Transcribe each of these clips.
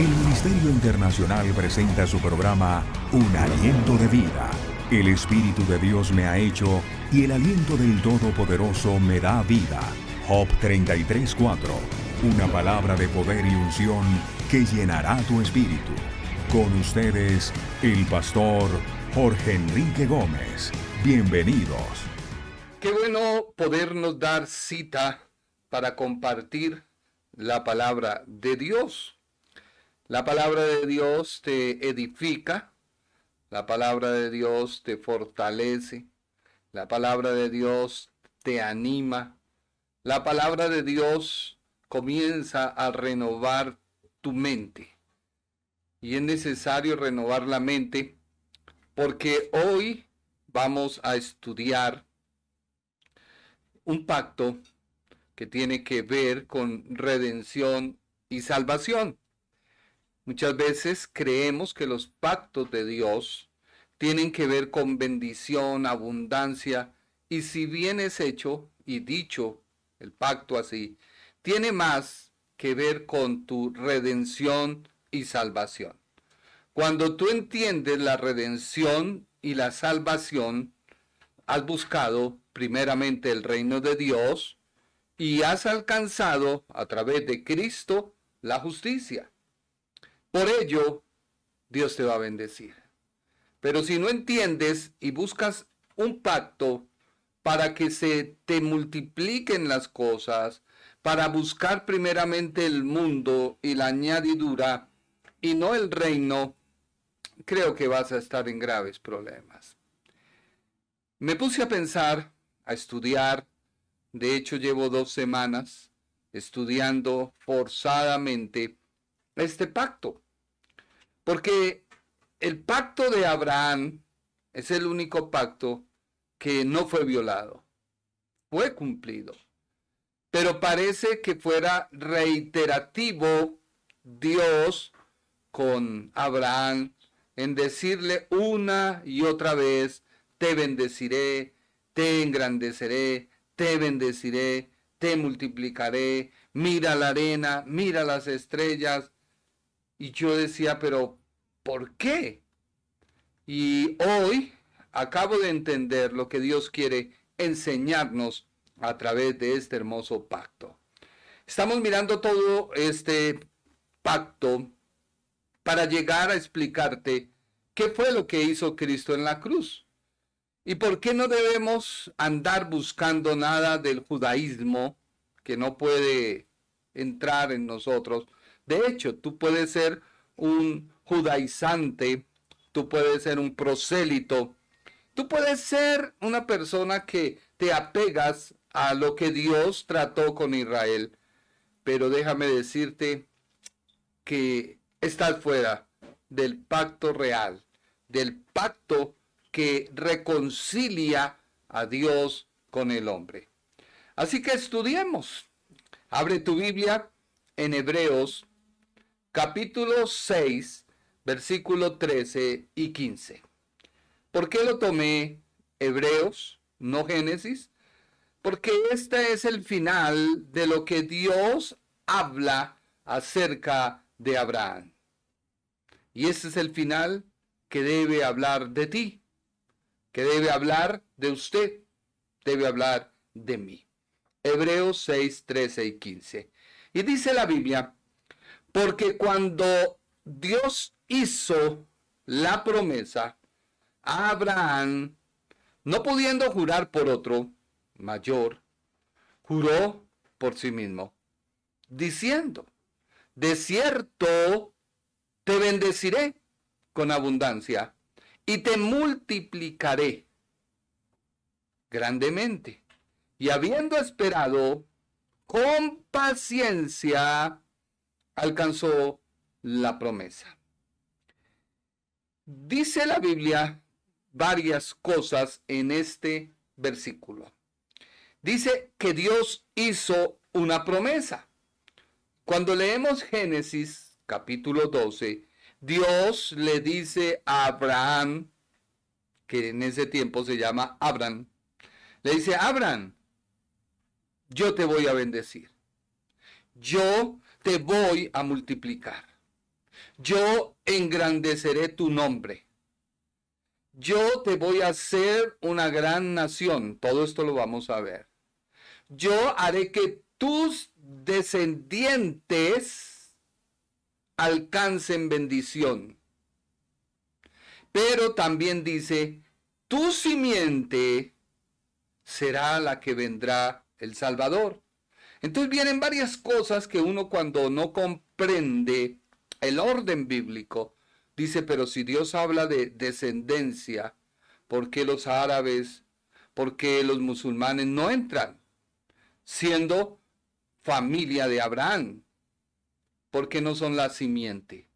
El Ministerio Internacional presenta su programa Un Aliento de Vida. El Espíritu de Dios me ha hecho y el aliento del Todopoderoso me da vida. Job 33:4. Una palabra de poder y unción que llenará tu espíritu. Con ustedes, el pastor Jorge Enrique Gómez. Bienvenidos. Qué bueno podernos dar cita para compartir la palabra de Dios. La palabra de Dios te edifica, la palabra de Dios te fortalece, la palabra de Dios te anima, la palabra de Dios comienza a renovar tu mente. Y es necesario renovar la mente porque hoy vamos a estudiar un pacto que tiene que ver con redención y salvación. Muchas veces creemos que los pactos de Dios tienen que ver con bendición, abundancia, y si bien es hecho y dicho el pacto así, tiene más que ver con tu redención y salvación. Cuando tú entiendes la redención y la salvación, has buscado primeramente el reino de Dios y has alcanzado a través de Cristo la justicia. Por ello, Dios te va a bendecir. Pero si no entiendes y buscas un pacto para que se te multipliquen las cosas, para buscar primeramente el mundo y la añadidura y no el reino, creo que vas a estar en graves problemas. Me puse a pensar, a estudiar. De hecho, llevo 2 semanas estudiando forzadamente este pacto. Porque el pacto de Abraham es el único pacto que no fue violado. Fue cumplido. Pero parece que fuera reiterativo Dios con Abraham en decirle una y otra vez: te bendeciré, te engrandeceré, te bendeciré, te multiplicaré, mira la arena, mira las estrellas. Y yo decía, pero ¿por qué? Y hoy acabo de entender lo que Dios quiere enseñarnos a través de este hermoso pacto. Estamos mirando todo este pacto para llegar a explicarte qué fue lo que hizo Cristo en la cruz. ¿Y por qué no debemos andar buscando nada del judaísmo que no puede entrar en nosotros? De hecho, tú puedes ser un judaizante, tú puedes ser un prosélito, tú puedes ser una persona que te apegas a lo que Dios trató con Israel, pero déjame decirte que estás fuera del pacto real, del pacto que reconcilia a Dios con el hombre. Así que estudiemos. Abre tu Biblia en Hebreos capítulo 6, versículo 13 y 15. ¿Por qué lo tomé Hebreos, no Génesis? Porque este es el final de lo que Dios habla acerca de Abraham. Y este es el final que debe hablar de ti, que debe hablar de usted, debe hablar de mí. Hebreos 6, 13 y 15. Y dice la Biblia: porque cuando Dios hizo la promesa a Abraham, no pudiendo jurar por otro mayor, juró por sí mismo, diciendo: de cierto te bendeciré con abundancia y te multiplicaré grandemente. Y habiendo esperado con paciencia, alcanzó la promesa. Dice la Biblia varias cosas en este versículo. Dice que Dios hizo una promesa. Cuando leemos Génesis capítulo 12, Dios le dice a Abraham, que en ese tiempo se llama Abram, le dice: Abram, yo te voy a bendecir. Yo te voy a multiplicar. Yo engrandeceré tu nombre. Yo te voy a hacer una gran nación. Todo esto lo vamos a ver. Yo haré que tus descendientes alcancen bendición. Pero también dice, tu simiente será la que vendrá el Salvador. Entonces vienen varias cosas que uno cuando no comprende el orden bíblico, dice, pero si Dios habla de descendencia, ¿por qué los árabes, por qué los musulmanes no entran? Siendo familia de Abraham, ¿por qué no son la simiente?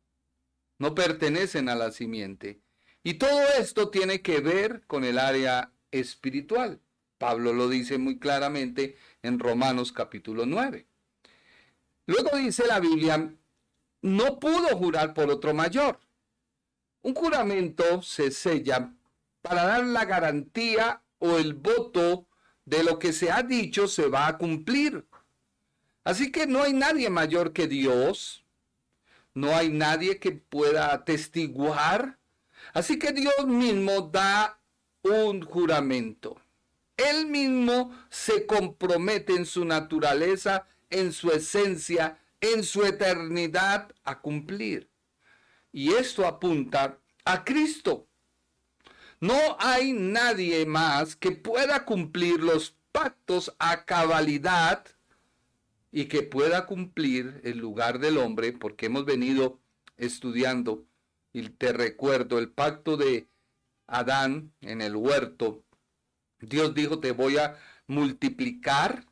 No pertenecen a la simiente. Y todo esto tiene que ver con el área espiritual. Pablo lo dice muy claramente en Romanos capítulo 9. Luego dice la Biblia, no pudo jurar por otro mayor. Un juramento se sella para dar la garantía o el voto de lo que se ha dicho se va a cumplir. Así que no hay nadie mayor que Dios, no hay nadie que pueda atestiguar. Así que Dios mismo da un juramento. Él mismo se compromete en su naturaleza, en su esencia, en su eternidad a cumplir. Y esto apunta a Cristo. No hay nadie más que pueda cumplir los pactos a cabalidad y que pueda cumplir el lugar del hombre, porque hemos venido estudiando, y te recuerdo, el pacto de Adán en el huerto. Dios dijo, te voy a multiplicar,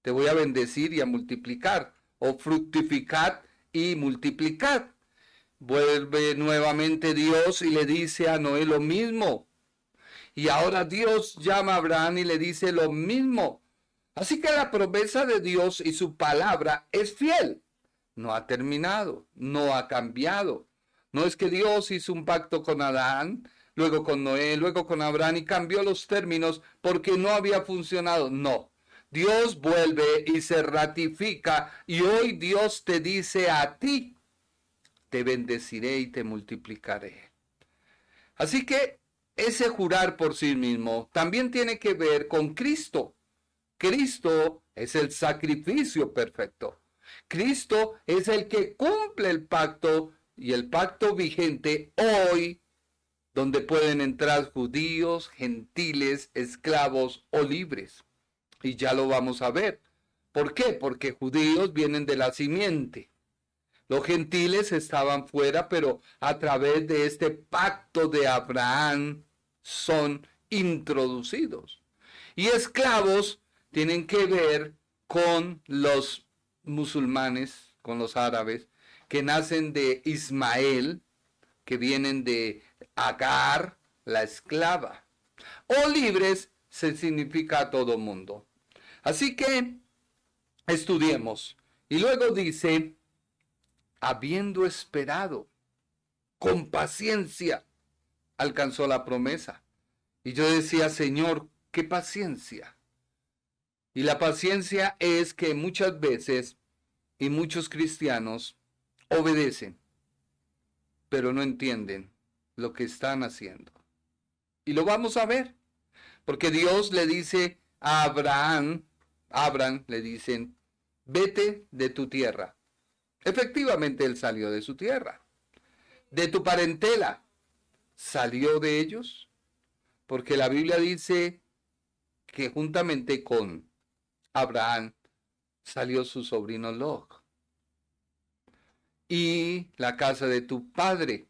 te voy a bendecir y a multiplicar, o fructificar y multiplicar. Vuelve nuevamente Dios y le dice a Noé lo mismo. Y ahora Dios llama a Abraham y le dice lo mismo. Así que la promesa de Dios y su palabra es fiel. No ha terminado, no ha cambiado. No es que Dios hizo un pacto con Adán, luego con Noé, luego con Abraham y cambió los términos porque no había funcionado. No. Dios vuelve y se ratifica y hoy Dios te dice a ti, te bendeciré y te multiplicaré. Así que ese jurar por sí mismo también tiene que ver con Cristo. Cristo es el sacrificio perfecto. Cristo es el que cumple el pacto y el pacto vigente hoy, donde pueden entrar judíos, gentiles, esclavos o libres. Y ya lo vamos a ver. ¿Por qué? Porque judíos vienen de la simiente. Los gentiles estaban fuera, pero a través de este pacto de Abraham son introducidos. Y esclavos tienen que ver con los musulmanes, con los árabes, que nacen de Ismael, que vienen de Agar, la esclava. O libres se significa a todo mundo. Así que estudiemos. Y luego dice, habiendo esperado con paciencia, alcanzó la promesa. Y yo decía, Señor, qué paciencia. Y la paciencia es que muchas veces y muchos cristianos obedecen, pero no entienden lo que están haciendo. Y lo vamos a ver, porque Dios le dice a Abraham le dicen, vete de tu tierra. Efectivamente, él salió de su tierra. De tu parentela, salió de ellos, porque la Biblia dice que juntamente con Abraham salió su sobrino Lot. Y la casa de tu padre.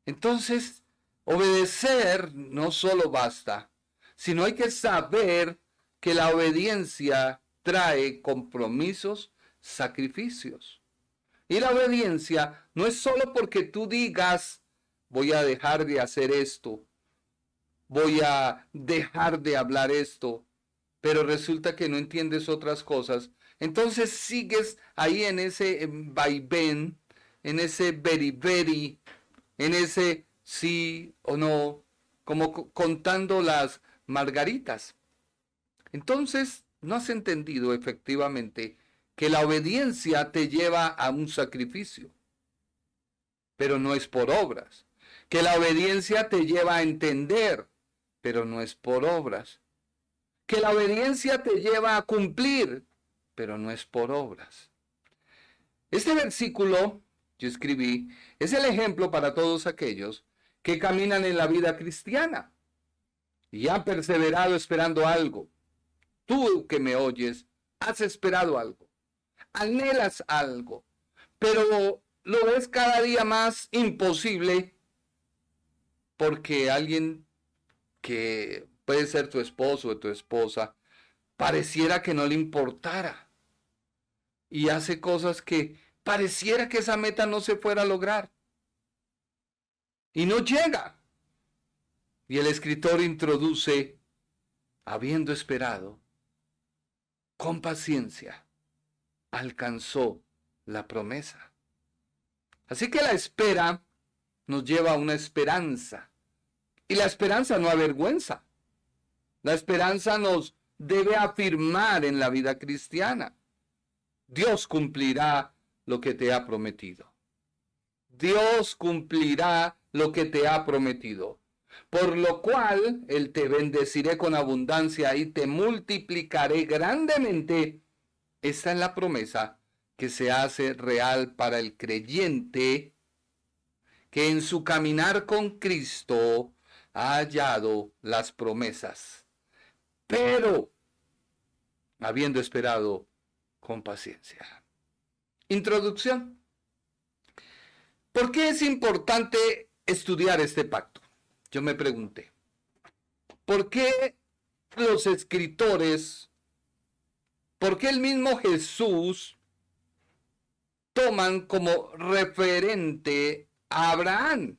Entonces, obedecer no solo basta, sino hay que saber que la obediencia trae compromisos, sacrificios. Y la obediencia no es solo porque tú digas, voy a dejar de hacer esto, voy a dejar de hablar esto, pero resulta que no entiendes otras cosas. Entonces sigues ahí en ese vaivén, en ese beriberi, en ese sí o no, como contando las margaritas. Entonces no has entendido efectivamente que la obediencia te lleva a un sacrificio. pero no es por obras. Que la obediencia te lleva a entender, pero no es por obras. Que la obediencia te lleva a cumplir, pero no es por obras. Este versículo, yo escribí, es el ejemplo para todos aquellos que caminan en la vida cristiana y han perseverado esperando algo. Tú que me oyes, has esperado algo, anhelas algo, pero lo ves cada día más imposible porque alguien que puede ser tu esposo o tu esposa pareciera que no le importara y hace cosas que pareciera que esa meta no se fuera a lograr y no llega. Y el escritor introduce, habiendo esperado, con paciencia, alcanzó la promesa. Así que la espera nos lleva a una esperanza. Y la esperanza no avergüenza. La esperanza nos debe afirmar en la vida cristiana. Dios cumplirá lo que te ha prometido. Dios cumplirá lo que te ha prometido. Por lo cual, Él te bendeciré con abundancia y te multiplicaré grandemente. Esta es la promesa que se hace real para el creyente que en su caminar con Cristo ha hallado las promesas, pero habiendo esperado con paciencia. Introducción. ¿Por qué es importante estudiar este pacto? Yo me pregunté. ¿Por qué los escritores, por qué el mismo Jesús toman como referente a Abraham?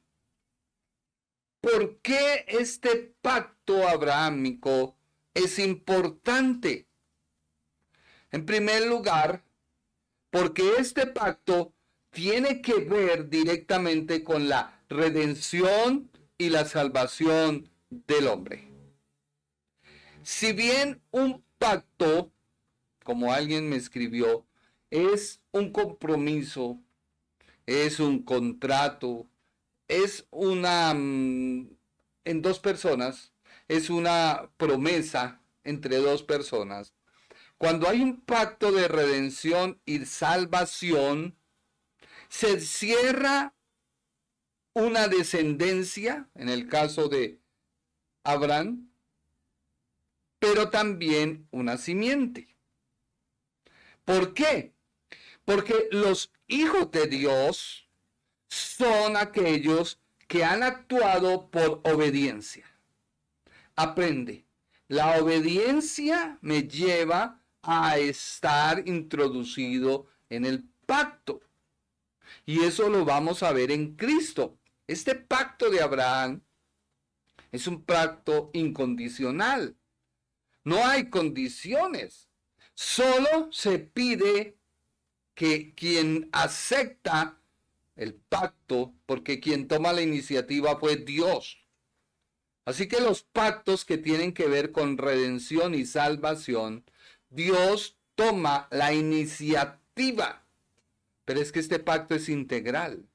¿Por qué este pacto abrahámico es importante? En primer lugar, porque este pacto tiene que ver directamente con la redención y la salvación del hombre. Si bien un pacto, como alguien me escribió, es un compromiso, es un contrato, es una, en dos personas, es una promesa entre dos personas. Cuando hay un pacto de redención y salvación, se cierra una descendencia, en el caso de Abraham, pero también una simiente. ¿Por qué? Porque los hijos de Dios son aquellos que han actuado por obediencia. Aprende, la obediencia me lleva a estar introducido en el pacto. Y eso lo vamos a ver en Cristo. Este pacto de Abraham es un pacto incondicional. No hay condiciones. Solo se pide que quien acepta el pacto, porque quien toma la iniciativa fue Dios. Así que los pactos que tienen que ver con redención y salvación, Dios toma la iniciativa. Pero es que este pacto es integral,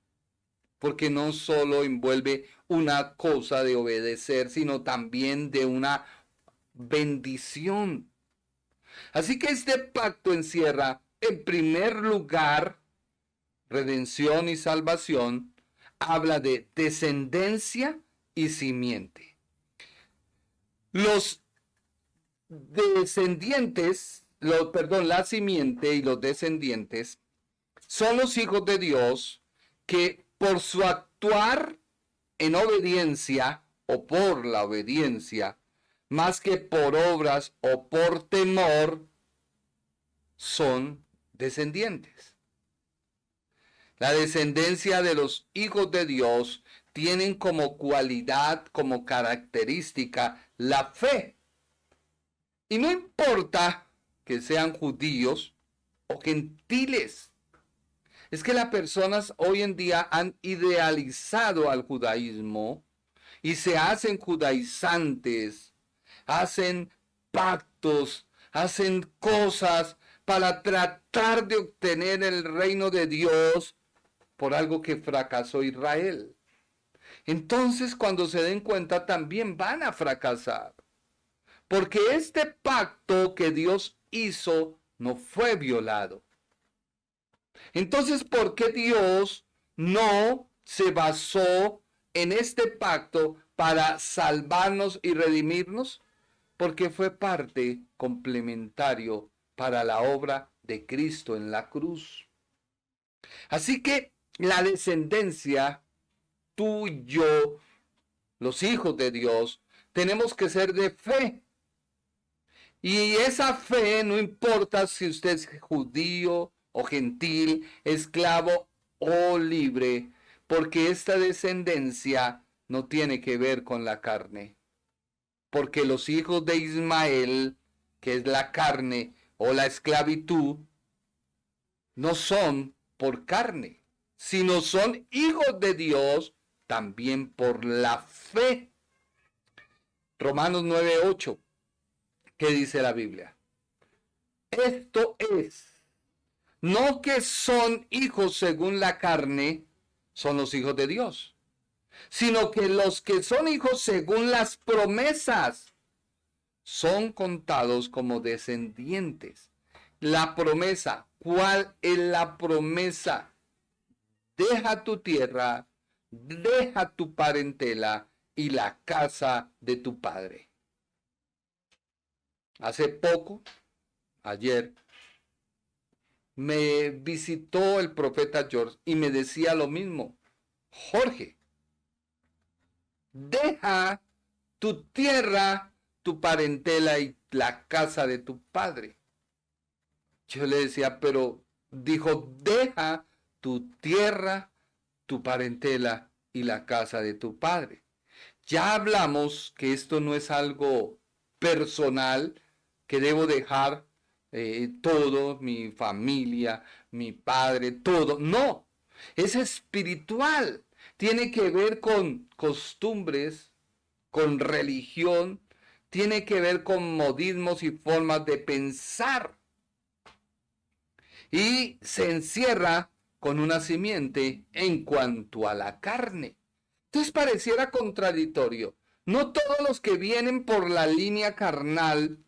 porque no solo envuelve una cosa de obedecer, sino también de una bendición. Así que este pacto encierra, en primer lugar, redención y salvación, habla de descendencia y simiente. Los descendientes, la simiente y los descendientes son los hijos de Dios que por su actuar en obediencia o por la obediencia, más que por obras o por temor, son descendientes. La descendencia de los hijos de Dios tienen como cualidad, como característica, la fe. Y no importa que sean judíos o gentiles. Es que las personas hoy en día han idealizado al judaísmo y se hacen judaizantes, hacen pactos, hacen cosas para tratar de obtener el reino de Dios por algo que fracasó Israel. Entonces, cuando se den cuenta, también van a fracasar. Porque este pacto que Dios hizo no fue violado. Entonces, ¿por qué Dios no se basó en este pacto para salvarnos y redimirnos? Porque fue parte complementario para la obra de Cristo en la cruz. Así que la descendencia, tú y yo, los hijos de Dios, tenemos que ser de fe. Y esa fe no importa si usted es judío o gentil, esclavo o libre, porque esta descendencia no tiene que ver con la carne. Porque los hijos de Ismael, que es la carne o la esclavitud, no son por carne, sino son hijos de Dios también por la fe. Romanos 9:8. ¿Qué dice la Biblia? Esto es, no que son hijos según la carne, son los hijos de Dios, sino que los que son hijos según las promesas son contados como descendientes. La promesa, ¿cuál es la promesa? Deja tu tierra, deja tu parentela y la casa de tu padre. Hace poco, ayer, me visitó el profeta George y me decía lo mismo. Jorge, deja tu tierra, tu parentela y la casa de tu padre. Yo le decía, pero dijo, deja tu tierra, tu parentela y la casa de tu padre. Ya hablamos que esto no es algo personal, que debo dejar todo, mi familia, mi padre, todo. No, es espiritual. Tiene que ver con costumbres, con religión, tiene que ver con modismos y formas de pensar. Y se encierra con una simiente en cuanto a la carne. Entonces pareciera contradictorio. No todos los que vienen por la línea carnal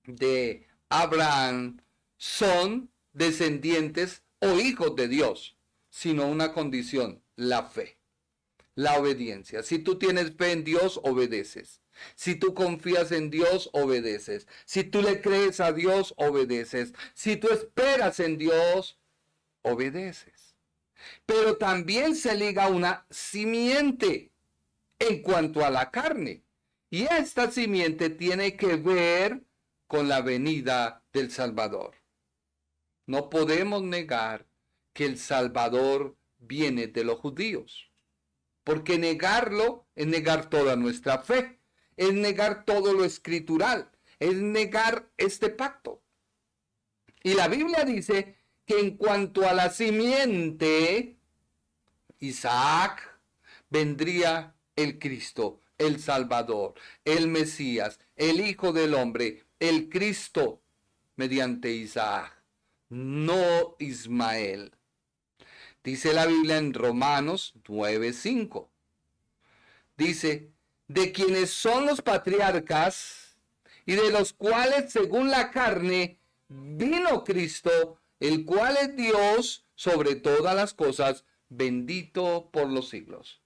de Abraham son descendientes o hijos de Dios, sino una condición, la fe, la obediencia. Si tú tienes fe en Dios, obedeces. Si tú confías en Dios, obedeces. Si tú le crees a Dios, obedeces. Si tú esperas en Dios, obedeces. Pero también se liga una simiente en cuanto a la carne. Y esta simiente tiene que ver con la venida del Salvador. No podemos negar que el Salvador viene de los judíos, porque negarlo es negar toda nuestra fe, es negar todo lo escritural, es negar este pacto. Y la Biblia dice que en cuanto a la simiente, Isaac, vendría el Cristo, el Salvador, el Mesías, el Hijo del Hombre, el Cristo mediante Isaac, no Ismael. Dice la Biblia en Romanos 9:5. Dice, de quienes son los patriarcas y de los cuales según la carne vino Cristo, el cual es Dios sobre todas las cosas, bendito por los siglos.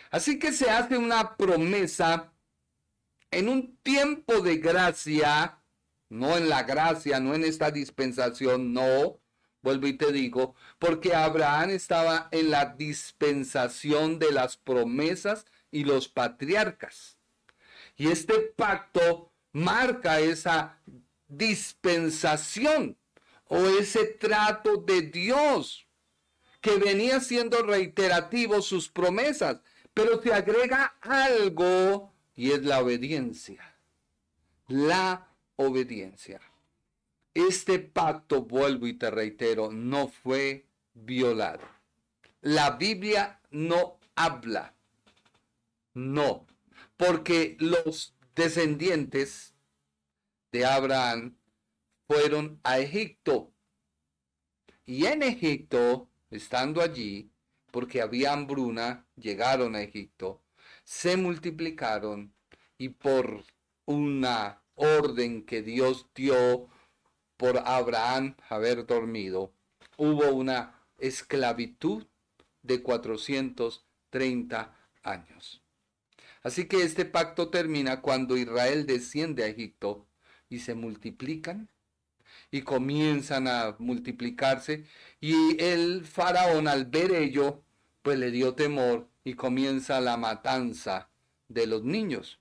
Así que se hace una promesa en un tiempo de gracia, no en la gracia, no en esta dispensación, no, vuelvo y te digo, porque Abraham estaba en la dispensación de las promesas y los patriarcas. Y este pacto marca esa dispensación o ese trato de Dios que venía siendo reiterativo sus promesas, pero se agrega algo y es la obediencia. La obediencia. Este pacto, vuelvo y te reitero, no fue violado. La Biblia no habla. No, porque los descendientes de Abraham fueron a Egipto. Y en Egipto estando allí, porque había hambruna, llegaron a Egipto, se multiplicaron y por una orden que Dios dio por Abraham haber dormido, hubo una esclavitud de 430 años. Así que este pacto termina cuando Israel desciende a Egipto y se multiplican y comienzan a multiplicarse, y el faraón al ver ello pues le dio temor y comienza la matanza de los niños.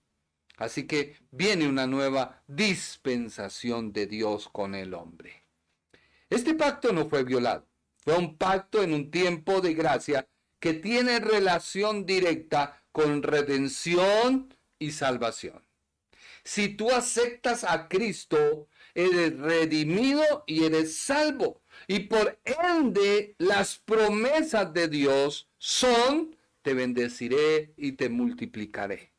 Así que viene una nueva dispensación de Dios con el hombre. Este pacto no fue violado, fue un pacto en un tiempo de gracia que tiene relación directa con redención y salvación. Si tú aceptas a Cristo, eres redimido y eres salvo. Y por ende, las promesas de Dios son: te bendeciré y te multiplicaré.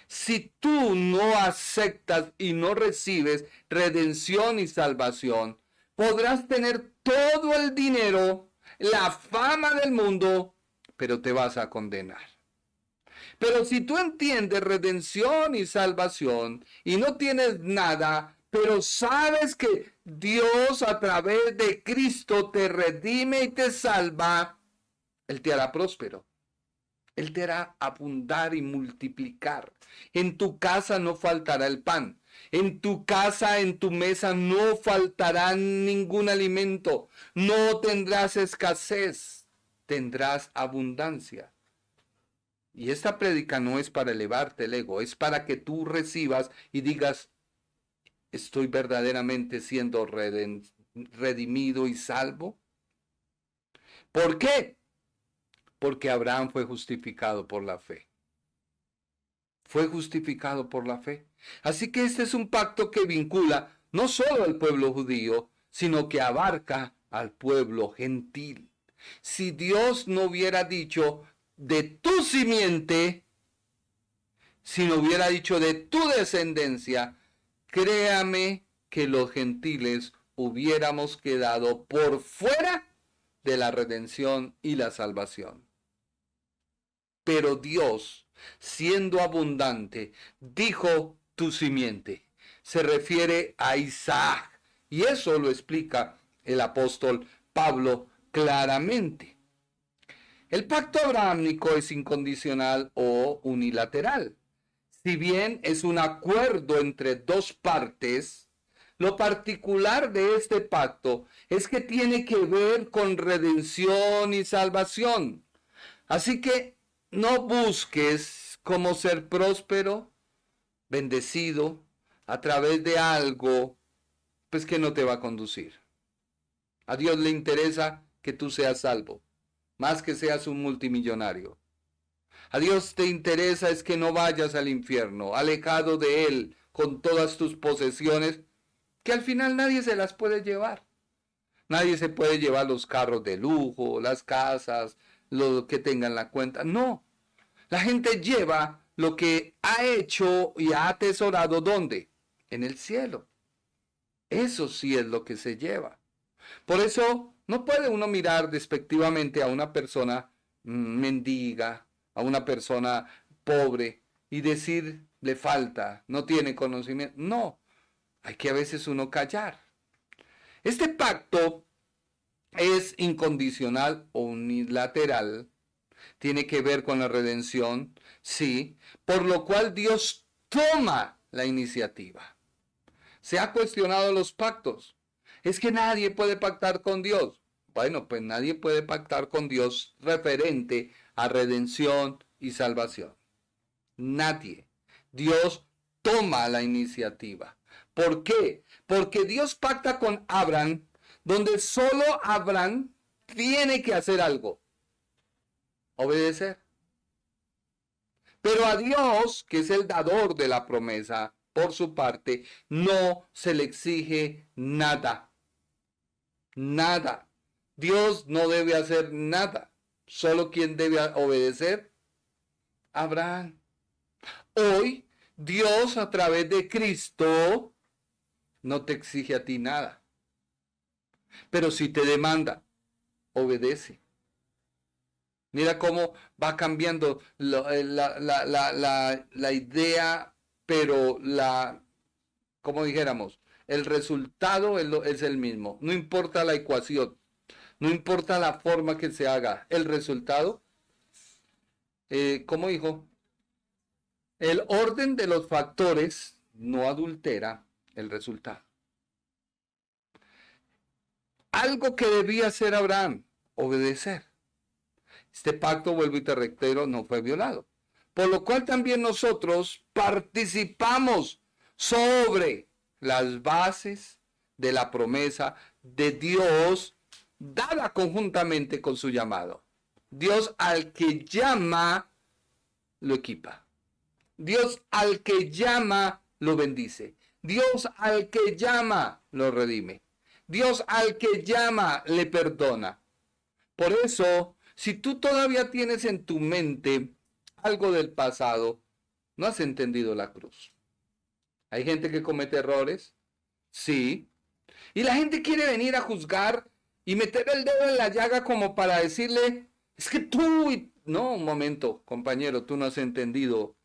Si tú no aceptas y no recibes redención y salvación, podrás tener todo el dinero, la fama del mundo, pero te vas a condenar. Pero si tú entiendes redención y salvación y no tienes nada, pero sabes que Dios a través de Cristo te redime y te salva, Él te hará próspero. Él te hará abundar y multiplicar. En tu casa no faltará el pan. En tu casa, en tu mesa no faltará ningún alimento. No tendrás escasez, tendrás abundancia. Y esta prédica no es para elevarte el ego, es para que tú recibas y digas: ¿estoy verdaderamente siendo redimido y salvo? ¿Por qué? Porque Abraham fue justificado por la fe. Fue justificado por la fe. Así que este es un pacto que vincula no solo al pueblo judío, sino que abarca al pueblo gentil. Si Dios no hubiera dicho de tu simiente, si no hubiera dicho de tu descendencia, créame que los gentiles hubiéramos quedado por fuera de la redención y la salvación. Pero Dios, siendo abundante, dijo tu simiente. Se refiere a Isaac. Y eso lo explica el apóstol Pablo claramente. El pacto abrahámico es incondicional o unilateral. Si bien es un acuerdo entre dos partes, lo particular de este pacto es que tiene que ver con redención y salvación. Así que no busques cómo ser próspero, bendecido, a través de algo pues que no te va a conducir. A Dios le interesa que tú seas salvo, más que seas un multimillonario. A Dios te interesa es que no vayas al infierno, alejado de Él, con todas tus posesiones, que al final nadie se las puede llevar. Nadie se puede llevar los carros de lujo, las casas, lo que tengan la cuenta. No, la gente lleva lo que ha hecho y ha atesorado, ¿dónde? En el cielo. Eso sí es lo que se lleva. Por eso no puede uno mirar despectivamente a una persona mendiga, a una persona pobre y decir le falta, no tiene conocimiento. No, hay que a veces uno callar. Este pacto es incondicional o unilateral. Tiene que ver con la redención, sí, por lo cual Dios toma la iniciativa. Se ha cuestionado los pactos. Es que nadie puede pactar con Dios. Bueno, pues nadie puede pactar con Dios referente a redención y salvación. Nadie. Dios toma la iniciativa. ¿Por qué? Porque Dios pacta con Abraham, donde solo Abraham tiene que hacer algo: obedecer. Pero a Dios, que es el dador de la promesa, por su parte, no se le exige nada. Nada. Dios no debe hacer nada. Solo quien debe obedecer: Abraham. Hoy, Dios a través de Cristo no te exige a ti nada, pero sí te demanda: obedece. Mira cómo va cambiando la idea, pero como dijéramos, el resultado es el mismo. No importa la ecuación, no importa la forma que se haga, el resultado, como dijo, el orden de los factores no adultera el resultado. Algo que debía hacer Abraham, obedecer. Este pacto, vuelvo y te reitero, no fue violado. Por lo cual también nosotros participamos sobre las bases de la promesa de Dios dada conjuntamente con su llamado. Dios al que llama, lo equipa. Dios al que llama, lo bendice. Dios al que llama, lo redime. Dios al que llama, le perdona. Por eso, si tú todavía tienes en tu mente algo del pasado, no has entendido la cruz. Hay gente que comete errores, sí. Y la gente quiere venir a juzgar y meter el dedo en la llaga como para decirle, es que tú... No, un momento, compañero, tú no has entendido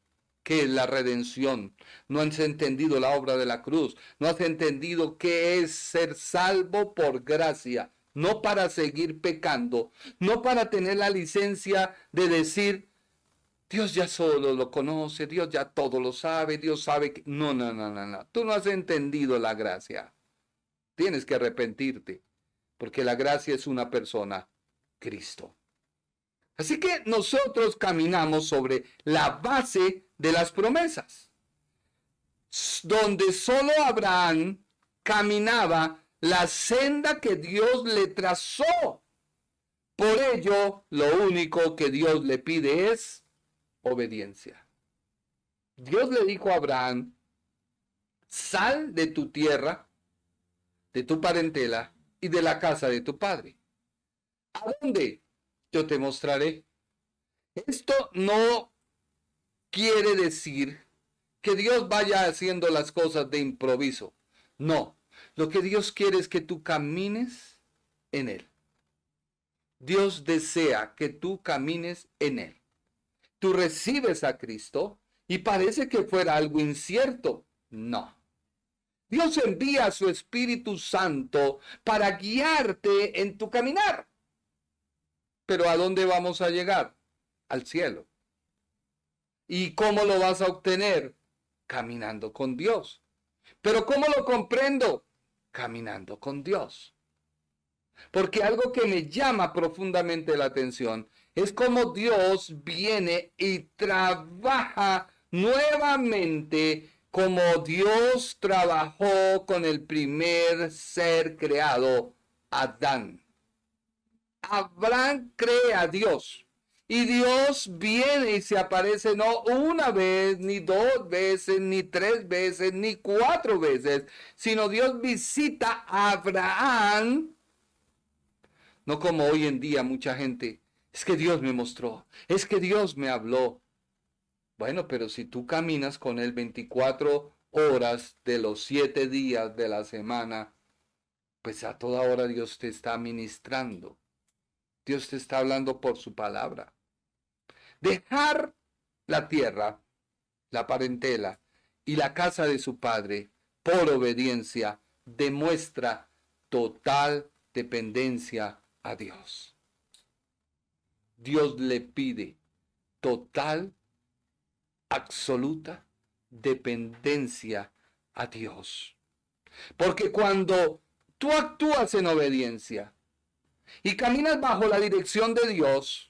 qué es la redención, no has entendido la obra de la cruz, no has entendido qué es ser salvo por gracia, no para seguir pecando, no para tener la licencia de decir, Dios ya solo lo conoce, Dios ya todo lo sabe, Dios sabe que... No, no, no, no, no, tú no has entendido la gracia, tienes que arrepentirte, porque la gracia es una persona, Cristo. Así que nosotros caminamos sobre la base de las promesas, donde solo Abraham caminaba la senda que Dios le trazó. Por ello, lo único que Dios le pide es obediencia. Dios le dijo a Abraham, sal de tu tierra, de tu parentela y de la casa de tu padre. ¿A dónde? Yo te mostraré. Esto no quiere decir que Dios vaya haciendo las cosas de improviso. No, lo que Dios quiere es que tú camines en Él. Dios desea que tú camines en Él. Tú recibes a Cristo y parece que fuera algo incierto. No. Dios envía a su Espíritu Santo para guiarte en tu caminar. Pero ¿a dónde vamos a llegar? Al cielo. ¿Y cómo lo vas a obtener? Caminando con Dios. ¿Pero cómo lo comprendo? Caminando con Dios. Porque algo que me llama profundamente la atención es cómo Dios viene y trabaja nuevamente como Dios trabajó con el primer ser creado, Adán. Abraham cree a Dios. Y Dios viene y se aparece no una vez, ni dos veces, ni tres veces, ni cuatro veces, sino Dios visita a Abraham, no como hoy en día mucha gente, es que Dios me mostró, es que Dios me habló. Bueno, pero si tú caminas con Él 24 horas de los 7 días de la semana, pues a toda hora Dios te está ministrando. Dios te está hablando por su palabra. Dejar la tierra, la parentela y la casa de su padre por obediencia demuestra total dependencia a Dios. Dios le pide total, absoluta dependencia a Dios. Porque cuando tú actúas en obediencia y caminas bajo la dirección de Dios,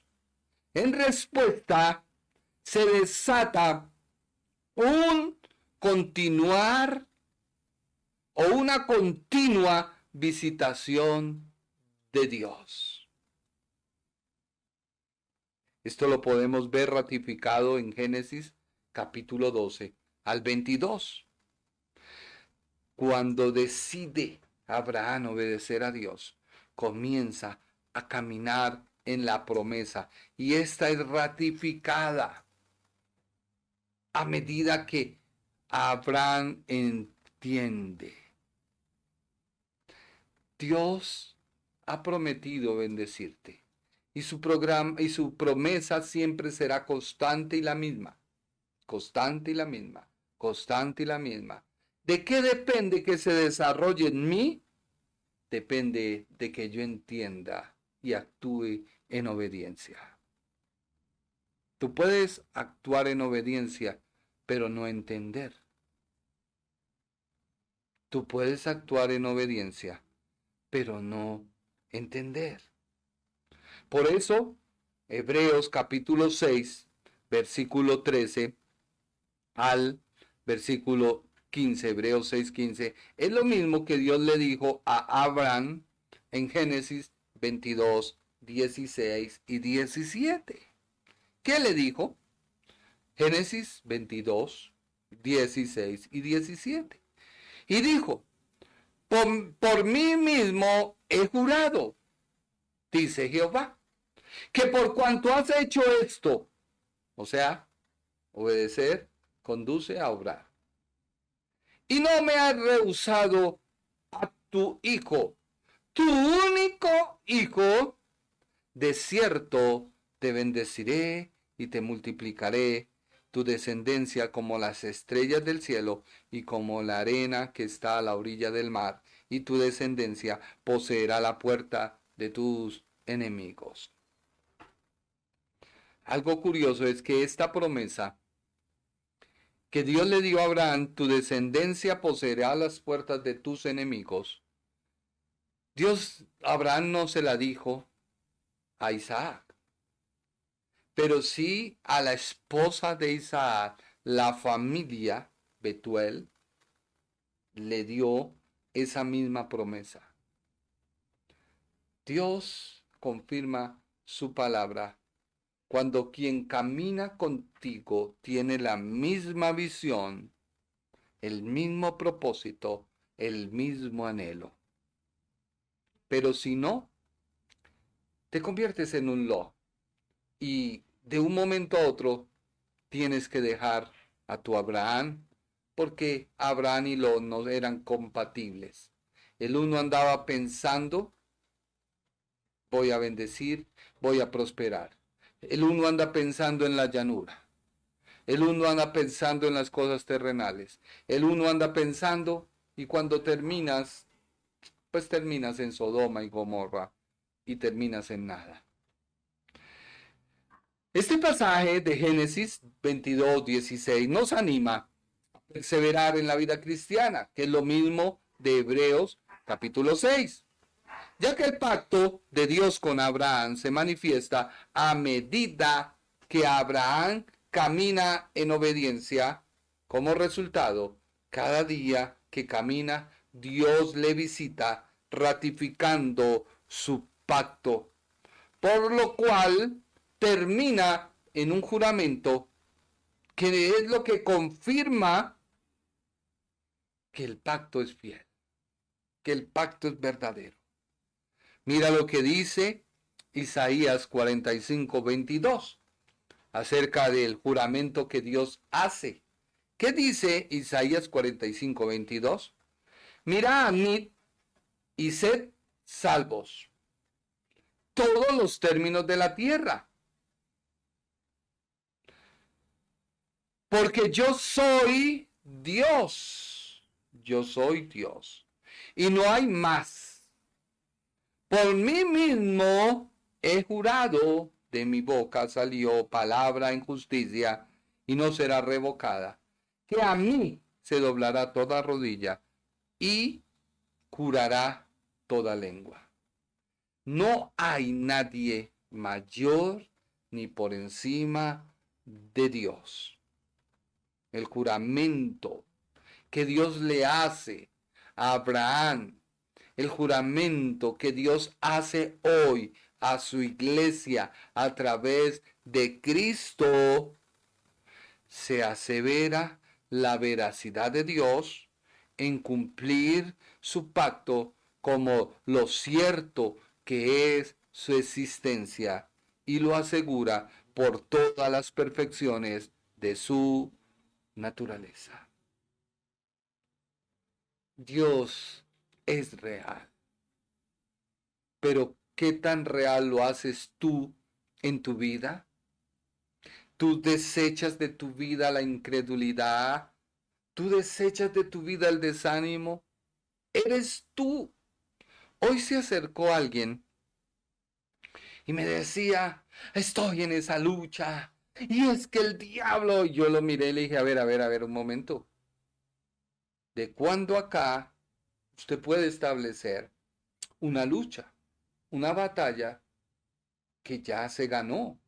en respuesta, se desata un continuar o una continua visitación de Dios. Esto lo podemos ver ratificado en Génesis capítulo 12 al 22. Cuando decide Abraham obedecer a Dios, comienza a caminar en la promesa y esta es ratificada a medida que Abraham entiende. Dios ha prometido bendecirte. Y su programa y su promesa siempre será constante y la misma. Constante y la misma. Constante y la misma. ¿De qué depende que se desarrolle en mí? Depende de que yo entienda y actúe en obediencia. Tú puedes actuar en obediencia, pero no entender. Tú puedes actuar en obediencia, pero no entender. Por eso, Hebreos capítulo 6, versículo 13 al versículo 15, Hebreos 6:15, es lo mismo que Dios le dijo a Abraham en Génesis 22, 16 y 17. ¿Qué le dijo? Génesis 22, 16 y 17. Y dijo, por mí mismo he jurado, dice Jehová, que por cuanto has hecho esto, o sea, obedecer, conduce a obrar, y no me has rehusado a tu hijo, tu único hijo, de cierto te bendeciré y te multiplicaré tu descendencia como las estrellas del cielo y como la arena que está a la orilla del mar, y tu descendencia poseerá la puerta de tus enemigos. Algo curioso es que esta promesa que Dios le dio a Abraham, tu descendencia poseerá las puertas de tus enemigos, Dios a Abraham no se la dijo a Isaac, pero sí a la esposa de Isaac, la familia Betuel, le dio esa misma promesa. Dios confirma su palabra cuando quien camina contigo tiene la misma visión, el mismo propósito, el mismo anhelo. Pero si no, te conviertes en un Lot y de un momento a otro tienes que dejar a tu Abraham, porque Abraham y Lot no eran compatibles. El uno andaba pensando, voy a bendecir, voy a prosperar. El uno anda pensando en la llanura. El uno anda pensando en las cosas terrenales. El uno anda pensando y cuando terminas, pues terminas en Sodoma y Gomorra y terminas en nada. Este pasaje de Génesis 22, 16 nos anima a perseverar en la vida cristiana, que es lo mismo de Hebreos capítulo 6, ya que el pacto de Dios con Abraham se manifiesta a medida que Abraham camina en obediencia. Como resultado, cada día que camina, Dios le visita ratificando su pacto, por lo cual termina en un juramento que es lo que confirma que el pacto es fiel, que el pacto es verdadero. Mira lo que dice Isaías 45, 22 acerca del juramento que Dios hace. ¿Qué dice Isaías 45, 22? Mirad a mí y sed salvos todos los términos de la tierra, porque yo soy Dios, y no hay más. Por mí mismo he jurado, de mi boca salió palabra en justicia, y no será revocada, que a mí se doblará toda rodilla, y curará toda lengua. No hay nadie mayor ni por encima de Dios. El juramento que Dios le hace a Abraham, el juramento que Dios hace hoy a su iglesia a través de Cristo, se asevera la veracidad de Dios en cumplir su pacto como lo cierto que es su existencia, y lo asegura por todas las perfecciones de su naturaleza. Dios es real. Pero ¿qué tan real lo haces tú en tu vida? Tú desechas de tu vida la incredulidad, tú desechas de tu vida el desánimo. Eres tú. Hoy se acercó alguien y me decía, estoy en esa lucha. Y es que el diablo, y yo lo miré y le dije, a ver, un momento. ¿De cuándo acá usted puede establecer una lucha, una batalla que ya se ganó?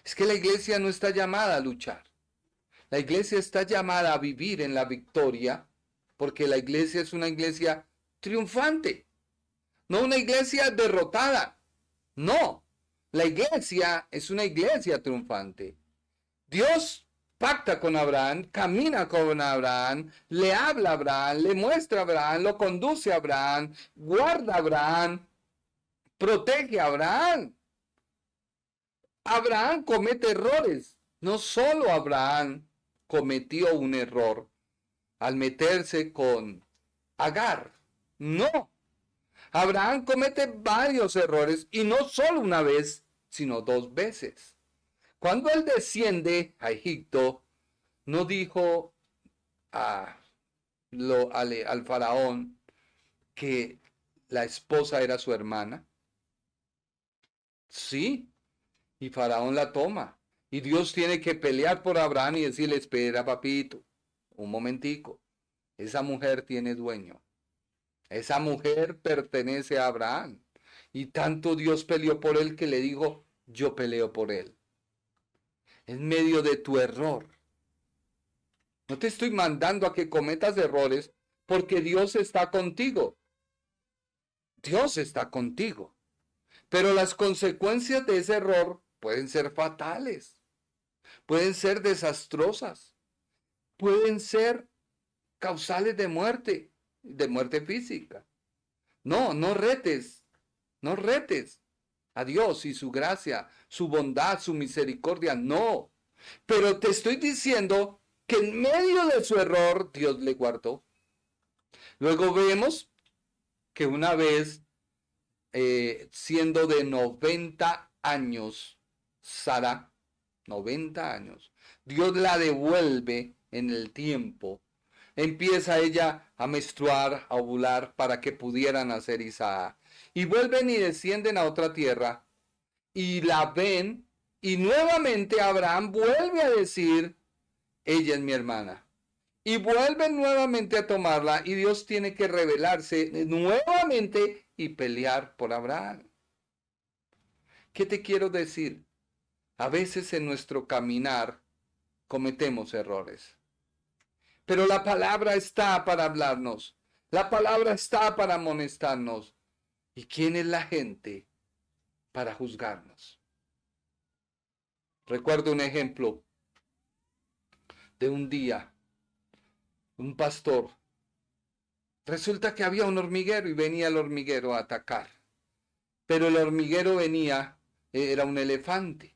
Es que la iglesia no está llamada a luchar. La iglesia está llamada a vivir en la victoria, porque la iglesia es una iglesia triunfante, no una iglesia derrotada. No, la iglesia es una iglesia triunfante. Dios pacta con Abraham, camina con Abraham, le habla a Abraham, le muestra a Abraham, lo conduce a Abraham, guarda a Abraham, protege a Abraham. Abraham comete errores. No solo Abraham cometió un error al meterse con Agar. No. Abraham comete varios errores y no solo una vez, sino dos veces. Cuando él desciende a Egipto, no dijo al faraón que la esposa era su hermana. Sí, y faraón la toma. Y Dios tiene que pelear por Abraham y decirle, espera, papito, un momentico. Esa mujer tiene dueño. Esa mujer pertenece a Abraham. Y tanto Dios peleó por él que le dijo, yo peleo por él. En medio de tu error. No te estoy mandando a que cometas errores porque Dios está contigo. Dios está contigo. Pero las consecuencias de ese error pueden ser fatales. Pueden ser desastrosas. Pueden ser causales de muerte física. No, no retes. No retes a Dios y su gracia, su bondad, su misericordia. No. Pero te estoy diciendo que en medio de su error Dios le guardó. Luego vemos que una vez, siendo de 90 años, Sara, 90 años, Dios la devuelve en el tiempo. Empieza ella a menstruar, a ovular para que pudieran nacer Isaac. Y vuelven y descienden a otra tierra y la ven y nuevamente Abraham vuelve a decir, ella es mi hermana. Y vuelven nuevamente a tomarla y Dios tiene que revelarse nuevamente y pelear por Abraham. ¿Qué te quiero decir? A veces en nuestro caminar cometemos errores. Pero la palabra está para hablarnos. La palabra está para amonestarnos. ¿Y quién es la gente para juzgarnos? Recuerdo un ejemplo de un día, un pastor. Resulta que había un hormiguero y venía el hormiguero a atacar. Pero el hormiguero venía, era un elefante.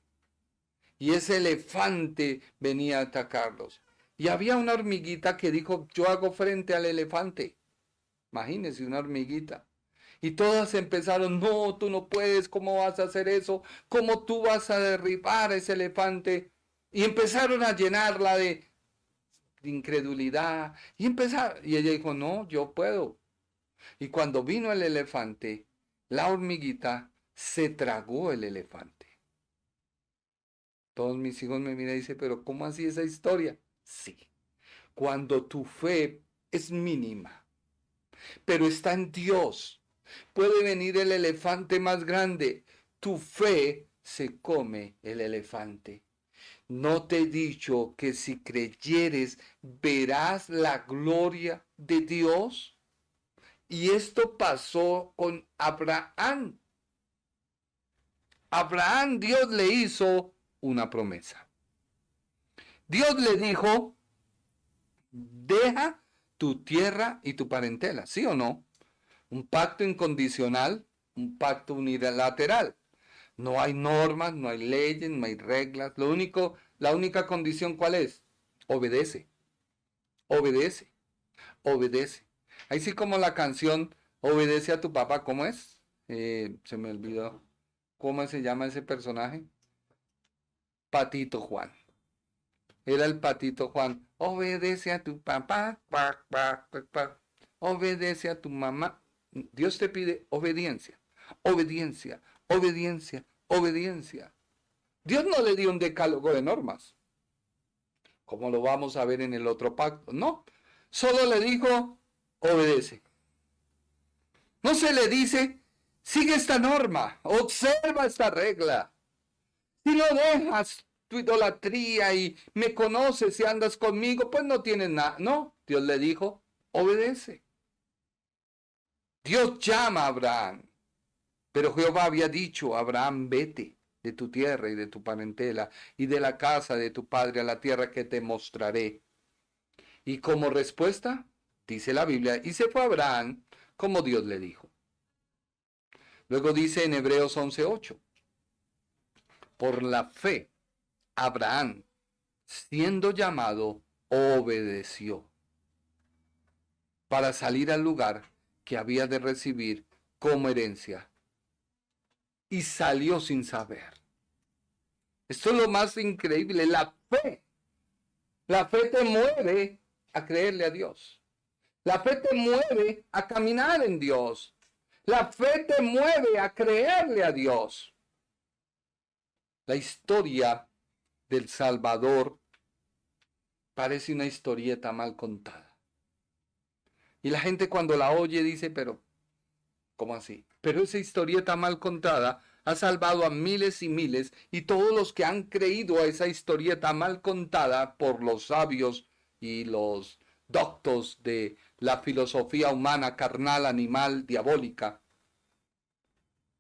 Y ese elefante venía a atacarlos. Y había una hormiguita que dijo, yo hago frente al elefante. Imagínense una hormiguita. Y todas empezaron, no, tú no puedes, ¿cómo vas a hacer eso? ¿Cómo tú vas a derribar a ese elefante? Y empezaron a llenarla de incredulidad. Y ella dijo, no, yo puedo. Y cuando vino el elefante, la hormiguita se tragó el elefante. Todos mis hijos me miran y dicen, pero ¿cómo así esa historia? Sí, cuando tu fe es mínima, pero está en Dios, puede venir el elefante más grande. Tu fe se come el elefante. ¿No te he dicho que si creyeres verás la gloria de Dios? Y esto pasó con Abraham. Abraham, Dios le hizo una promesa. Dios le dijo, deja tu tierra y tu parentela, ¿sí o no? Un pacto incondicional, un pacto unilateral. No hay normas, no hay leyes, no hay reglas. La única condición, ¿cuál es? Obedece, obedece, obedece. Así como la canción Obedece a tu papá, ¿cómo es? Se me olvidó. ¿Cómo se llama ese personaje? Patito Juan. Era el Patito Juan. Obedece a tu papá. Pa, pa, pa, pa. Obedece a tu mamá. Dios te pide obediencia. Obediencia. Obediencia. Obediencia. Dios no le dio un decálogo de normas, como lo vamos a ver en el otro pacto. No. Solo le dijo, obedece. No se le dice, sigue esta norma, observa esta regla. Si no dejas tu idolatría y me conoces y andas conmigo, pues no tienes nada. No, Dios le dijo, obedece. Dios llama a Abraham, pero Jehová había dicho a Abraham, vete de tu tierra y de tu parentela y de la casa de tu padre a la tierra que te mostraré. Y como respuesta, dice la Biblia, y se fue Abraham como Dios le dijo. Luego dice en Hebreos 11:8, por la fe, Abraham, siendo llamado, obedeció para salir al lugar que había de recibir como herencia. Y salió sin saber. Esto es lo más increíble, la fe. La fe te mueve a creerle a Dios. La fe te mueve a caminar en Dios. La fe te mueve a creerle a Dios. La historia del Salvador parece una historieta mal contada. Y la gente cuando la oye dice, pero, ¿cómo así? Pero esa historieta mal contada ha salvado a miles y miles, y todos los que han creído a esa historieta mal contada por los sabios y los doctos de la filosofía humana, carnal, animal, diabólica.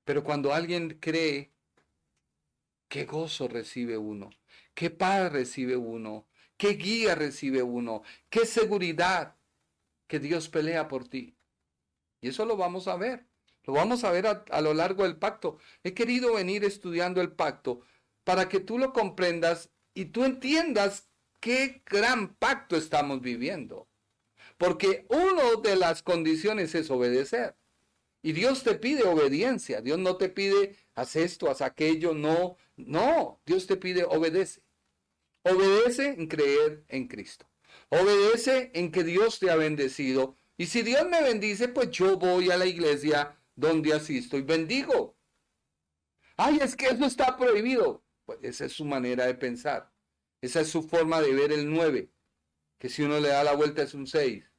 Pero cuando alguien cree, qué gozo recibe uno, qué paz recibe uno, qué guía recibe uno, qué seguridad que Dios pelea por ti. Y eso lo vamos a ver. Lo vamos a ver a lo largo del pacto. He querido venir estudiando el pacto para que tú lo comprendas y tú entiendas qué gran pacto estamos viviendo. Porque una de las condiciones es obedecer. Y Dios te pide obediencia. Dios no te pide, haz esto, haz aquello. No, no. Dios te pide, obedece. Obedece en creer en Cristo. Obedece en que Dios te ha bendecido. Y si Dios me bendice, pues yo voy a la iglesia donde asisto y bendigo. Ay, es que eso está prohibido. Pues esa es su manera de pensar. Esa es su forma de ver el 9. Que si uno le da la vuelta es un 6.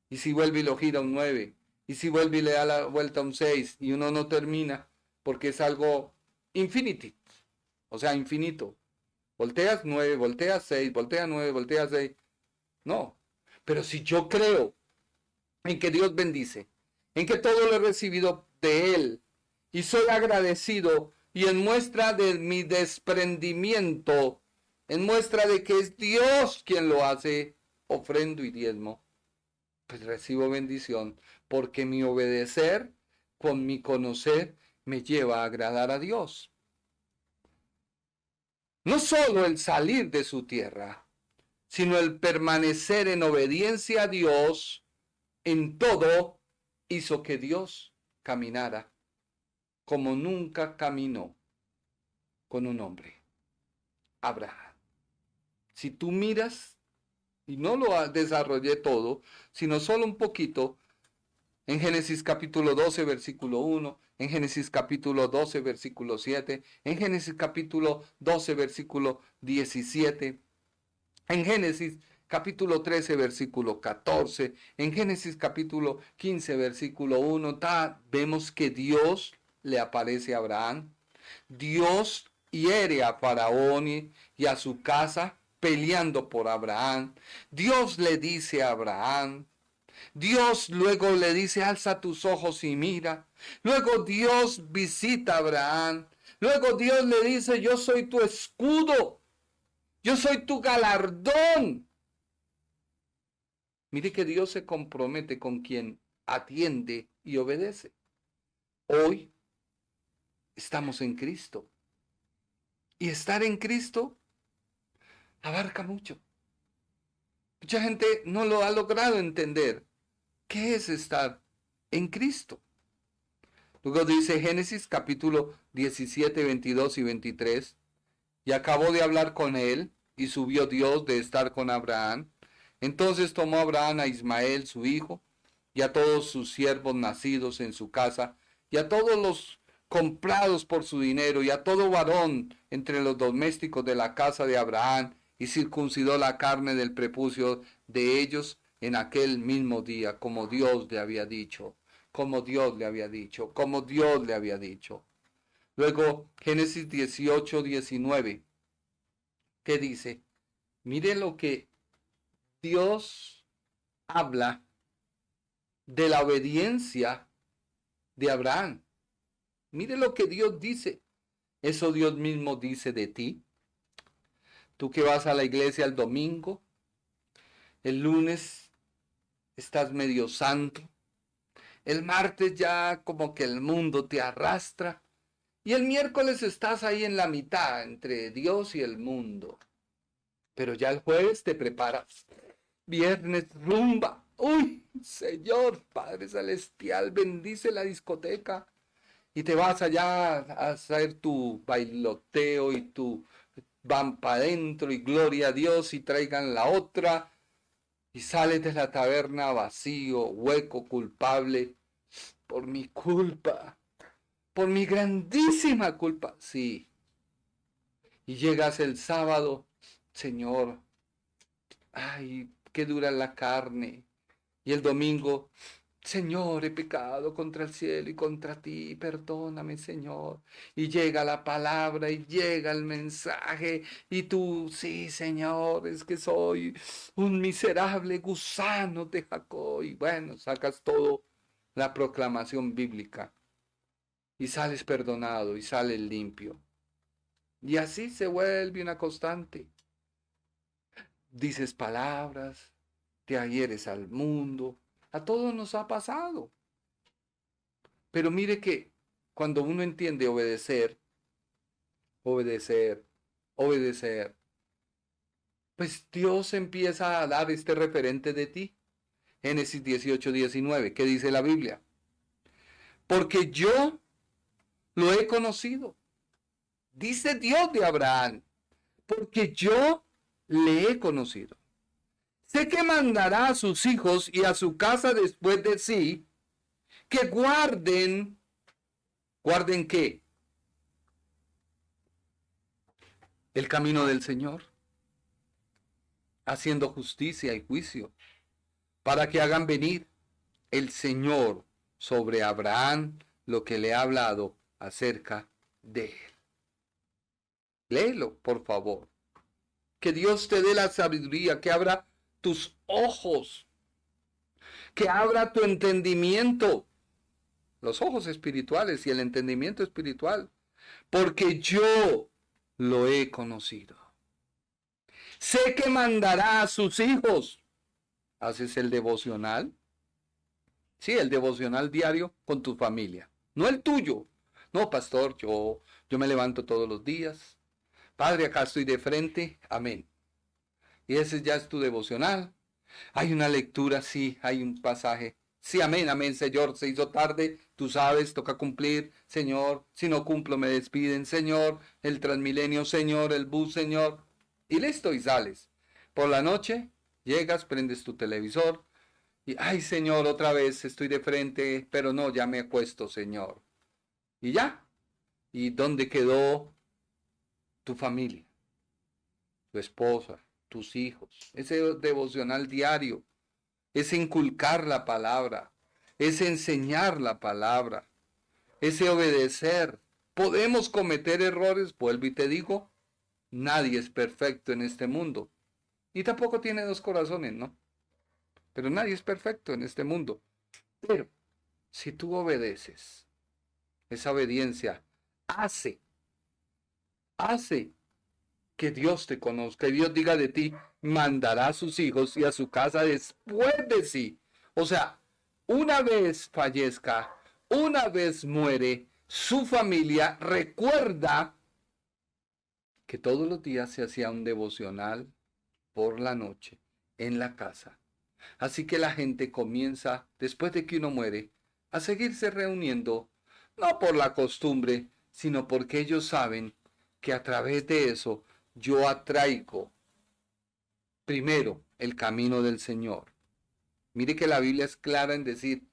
Y si vuelve y lo gira un 9. Y si vuelve y le da la vuelta un 6. Y uno no termina porque es algo infinity. O sea, infinito. Volteas 9, volteas 6, volteas 9, volteas 6. No. Pero si yo creo en que Dios bendice, en que todo lo he recibido de Él, y soy agradecido, y en muestra de mi desprendimiento, en muestra de que es Dios quien lo hace, ofrendo y diezmo, pues recibo bendición, porque mi obedecer con mi conocer me lleva a agradar a Dios. No solo el salir de su tierra, sino el permanecer en obediencia a Dios en todo, hizo que Dios caminara como nunca caminó con un hombre, Abraham. Si tú miras, y no lo desarrollé todo, sino solo un poquito, en Génesis capítulo 12, versículo 1, en Génesis capítulo 12, versículo 7, en Génesis capítulo 12, versículo 17, en Génesis capítulo 13, versículo 14, en Génesis capítulo 15, versículo 1, vemos que Dios le aparece a Abraham. Dios hiere a Faraón y a su casa peleando por Abraham. Dios le dice a Abraham. Dios luego le dice, alza tus ojos y mira. Luego Dios visita a Abraham. Luego Dios le dice, yo soy tu escudo. Yo soy tu galardón. Mire que Dios se compromete con quien atiende y obedece. Hoy estamos en Cristo. Y estar en Cristo abarca mucho. Mucha gente no lo ha logrado entender. ¿Qué es estar en Cristo? Luego dice Génesis capítulo 17, 22 y 23. Y acabó de hablar con él, y subió Dios de estar con Abraham. Entonces tomó Abraham a Ismael su hijo, y a todos sus siervos nacidos en su casa, y a todos los comprados por su dinero, y a todo varón entre los domésticos de la casa de Abraham, y circuncidó la carne del prepucio de ellos en aquel mismo día, como Dios le había dicho, como Dios le había dicho, como Dios le había dicho. Luego, Génesis 18, 19, que dice, mire lo que Dios habla de la obediencia de Abraham. Mire lo que Dios dice. Eso Dios mismo dice de ti. Tú que vas a la iglesia el domingo, el lunes estás medio santo, el martes ya como que el mundo te arrastra, y el miércoles estás ahí en la mitad entre Dios y el mundo. Pero ya el jueves te preparas. Viernes, rumba. Uy, Señor, Padre Celestial, bendice la discoteca. Y te vas allá a hacer tu bailoteo y tu van para adentro y gloria a Dios y traigan la otra. Y sales de la taberna vacío, hueco, culpable, por mi culpa, por mi grandísima culpa. Sí. Y llegas el sábado, Señor, ay, qué dura la carne. Y el domingo, Señor, he pecado contra el cielo y contra ti, perdóname, Señor. Y llega la palabra y llega el mensaje y tú, sí, Señor, es que soy un miserable gusano de Jacob. Y bueno, sacas todo la proclamación bíblica y sales perdonado y sales limpio. Y así se vuelve una constante. Dices palabras, te adhieres al mundo. A todos nos ha pasado. Pero mire que cuando uno entiende obedecer, obedecer, obedecer, pues Dios empieza a dar este referente de ti. Génesis 18, 19, ¿qué dice la Biblia? Porque yo lo he conocido. Dice Dios de Abraham, porque yo le he conocido. Sé que mandará a sus hijos y a su casa después de sí, que guarden, ¿guarden qué? El camino del Señor, haciendo justicia y juicio, para que hagan venir el Señor sobre Abraham lo que le ha hablado acerca de él. Léelo, por favor. Que Dios te dé la sabiduría, que abra tus ojos, que abra tu entendimiento, los ojos espirituales y el entendimiento espiritual, porque yo lo he conocido. Sé que mandará a sus hijos. ¿Haces el devocional? Sí, el devocional diario con tu familia, no el tuyo. No, pastor, yo me levanto todos los días. Padre, acá estoy de frente. Amén. Y ese ya es tu devocional. Hay una lectura, sí, hay un pasaje. Sí, amén, amén, Señor, se hizo tarde, tú sabes, toca cumplir, Señor, si no cumplo me despiden, Señor, el Transmilenio, Señor, el bus, Señor, y listo, y sales. Por la noche, llegas, prendes tu televisor, y, ay, Señor, otra vez estoy de frente, pero no, ya me acuesto, Señor. Y ya, ¿y dónde quedó tu familia, tu esposa, tus hijos? Ese devocional diario. Es inculcar la palabra, es enseñar la palabra, es obedecer. Podemos cometer errores, vuelvo y te digo, nadie es perfecto en este mundo. Y tampoco tiene dos corazones, ¿no? Pero nadie es perfecto en este mundo. Pero si tú obedeces, esa obediencia hace que Dios te conozca y Dios diga de ti, mandará a sus hijos y a su casa después de sí. O sea, una vez fallezca, una vez muere, su familia recuerda que todos los días se hacía un devocional por la noche en la casa. Así que la gente comienza, después de que uno muere, a seguirse reuniendo no por la costumbre, sino porque ellos saben que a través de eso yo atraigo primero el camino del Señor. Mire que la Biblia es clara en decir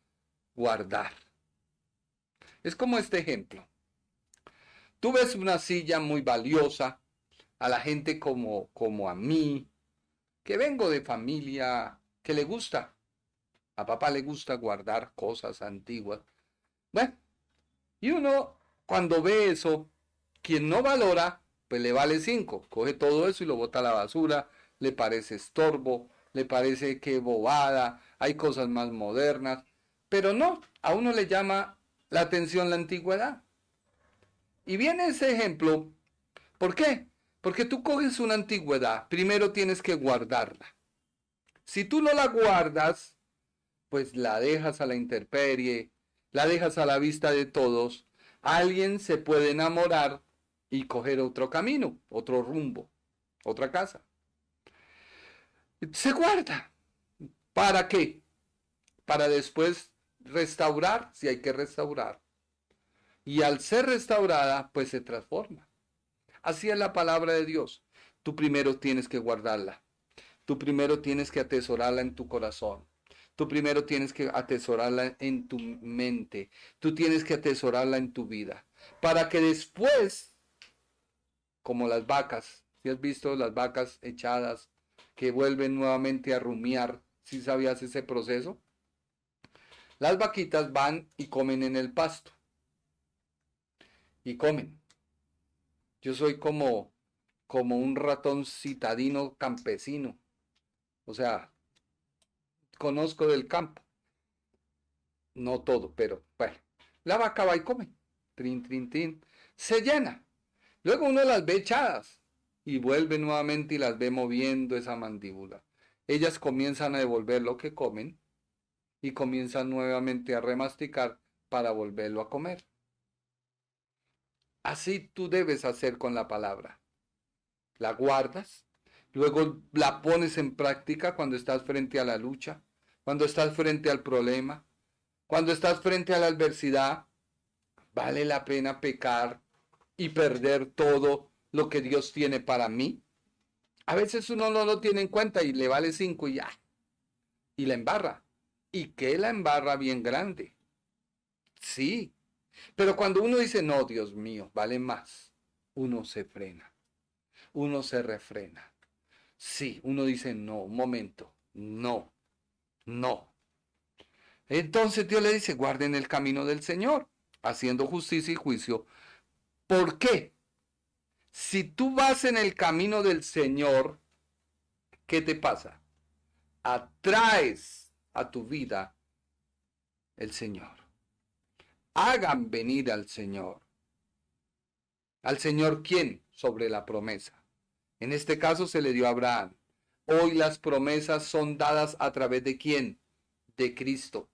guardar. Es como este ejemplo. Tú ves una silla muy valiosa, a la gente como a mí, que vengo de familia que le gusta. A papá le gusta guardar cosas antiguas. Bueno, y uno cuando ve eso, quien no valora, pues le vale 5. Coge todo eso y lo bota a la basura, le parece estorbo, le parece que bobada, hay cosas más modernas. Pero no, a uno le llama la atención la antigüedad. Y viene ese ejemplo, ¿por qué? Porque tú coges una antigüedad, primero tienes que guardarla. Si tú no la guardas, pues la dejas a la intemperie, la dejas a la vista de todos, alguien se puede enamorar y coger otro camino, otro rumbo, otra casa. Se guarda. ¿Para qué? Para después restaurar, si hay que restaurar. Y al ser restaurada, pues se transforma. Así es la palabra de Dios. Tú primero tienes que guardarla. Tú primero tienes que atesorarla en tu corazón. Tú primero tienes que atesorarla en tu mente. Tú tienes que atesorarla en tu vida. Para que después, como las vacas, si has visto las vacas echadas que vuelven nuevamente a rumiar, si sabías ese proceso, las vaquitas van y comen en el pasto. Y comen. Yo soy como un ratón citadino campesino. O sea, conozco del campo. No todo, pero bueno. La vaca va y come. Trin, trin, trin. Se llena. Luego uno las ve echadas y vuelve nuevamente y las ve moviendo esa mandíbula. Ellas comienzan a devolver lo que comen y comienzan nuevamente a remasticar para volverlo a comer. Así tú debes hacer con la palabra. La guardas, luego la pones en práctica cuando estás frente a la lucha, cuando estás frente al problema, cuando estás frente a la adversidad. ¿Vale la pena pecar y perder todo lo que Dios tiene para mí? A veces uno no lo tiene en cuenta y le vale 5 y ya. Y la embarra. Y que la embarra bien grande. Sí. Pero cuando uno dice, no, Dios mío, vale más, uno se frena. Uno se refrena. Sí, uno dice, no, un momento. No, no. Entonces Dios le dice, guarden el camino del Señor, haciendo justicia y juicio. ¿Por qué? Si tú vas en el camino del Señor, ¿qué te pasa? Atraes a tu vida el Señor. Hagan venir al Señor. ¿Al Señor quién? Sobre la promesa. En este caso se le dio a Abraham. Hoy las promesas son dadas a través de quién? De Cristo.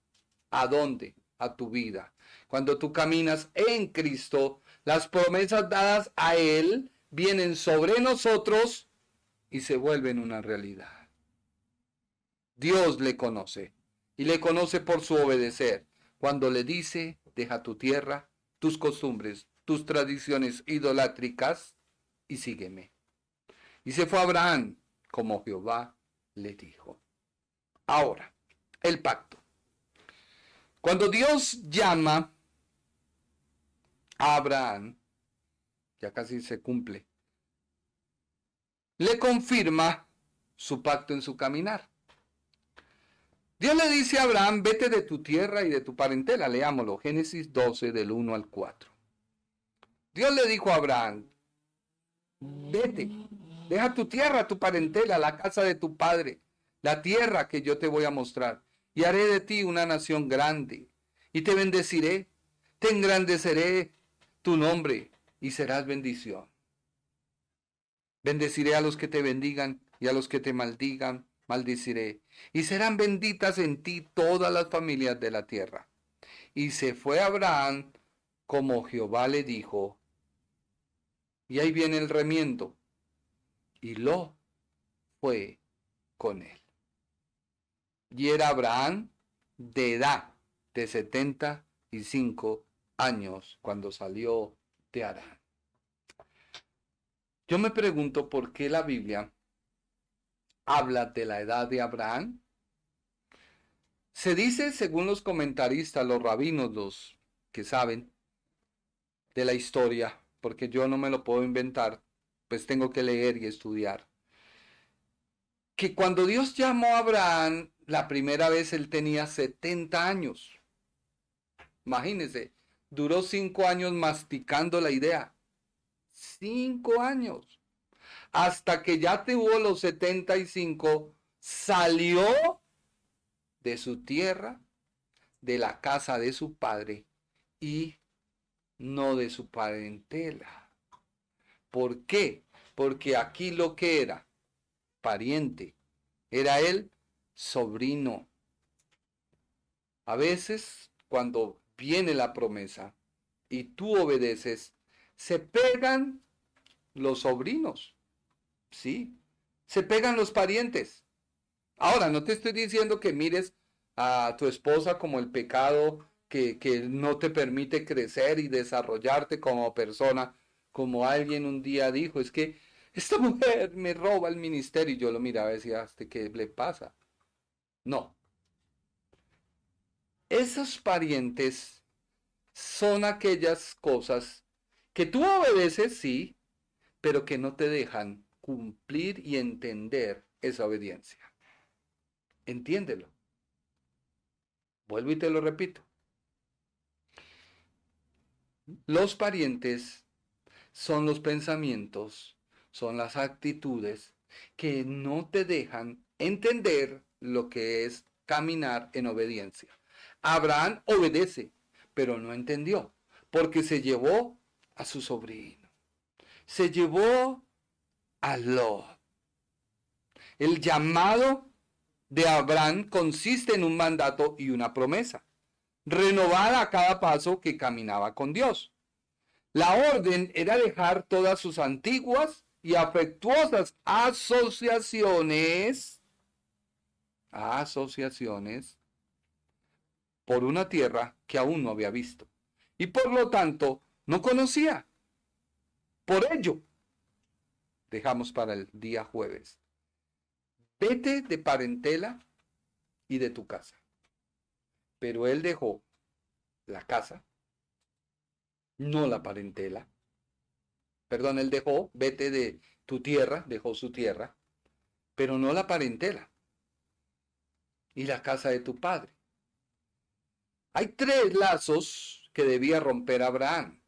¿A dónde? A tu vida. Cuando tú caminas en Cristo, las promesas dadas a Él vienen sobre nosotros y se vuelven una realidad. Dios le conoce y le conoce por su obedecer. Cuando le dice, deja tu tierra, tus costumbres, tus tradiciones idolátricas y sígueme. Y se fue Abraham como Jehová le dijo. Ahora, el pacto. Cuando Dios llama a Abraham, ya casi se cumple, le confirma su pacto en su caminar. Dios le dice a Abraham, vete de tu tierra y de tu parentela. Leámoslo, Génesis 12 del 1 al 4. Dios le dijo a Abraham, vete, deja tu tierra, tu parentela, la casa de tu padre, la tierra que yo te voy a mostrar, y haré de ti una nación grande, y te bendeciré, te engrandeceré tu nombre, y serás bendición. Bendeciré a los que te bendigan, y a los que te maldigan, maldiciré, y serán benditas en ti todas las familias de la tierra. Y se fue Abraham como Jehová le dijo, y ahí viene el remiendo, y Lot fue con él. Y era Abraham de edad de 75 años cuando salió de Harán. Yo me pregunto por qué la Biblia habla de la edad de Abraham. Se dice, según los comentaristas, los rabinos, los que saben de la historia, porque yo no me lo puedo inventar, pues tengo que leer y estudiar, que cuando Dios llamó a Abraham, la primera vez él tenía 70 años. Imagínense, duró 5 años masticando la idea. 5 años. Hasta que ya tuvo los 75, salió de su tierra, de la casa de su padre y no de su parentela. ¿Por qué? Porque aquí lo que era pariente era el sobrino. A veces cuando viene la promesa y tú obedeces, se pegan los sobrinos, ¿sí? Se pegan los parientes. Ahora, no te estoy diciendo que mires a tu esposa como el pecado que no te permite crecer y desarrollarte como persona, como alguien un día dijo, es que esta mujer me roba el ministerio. Y yo lo miraba y decía, ¿qué le pasa? No. Esos parientes son aquellas cosas que tú obedeces, sí, pero que no te dejan cumplir y entender esa obediencia. Entiéndelo. Vuelvo y te lo repito. Los parientes son los pensamientos, son las actitudes que no te dejan entender lo que es caminar en obediencia. Abraham obedece, pero no entendió, porque se llevó a su sobrino. Se llevó a Lot. El llamado de Abraham consiste en un mandato y una promesa, renovada a cada paso que caminaba con Dios. La orden era dejar todas sus antiguas y afectuosas asociaciones por una tierra que aún no había visto y por lo tanto no conocía. Por ello, dejamos para el día jueves. Vete de parentela y de tu casa. Pero él dejó la casa, no la parentela. Perdón, él dejó, vete de tu tierra, dejó su tierra, pero no la parentela y la casa de tu padre. Hay 3 lazos que debía romper Abraham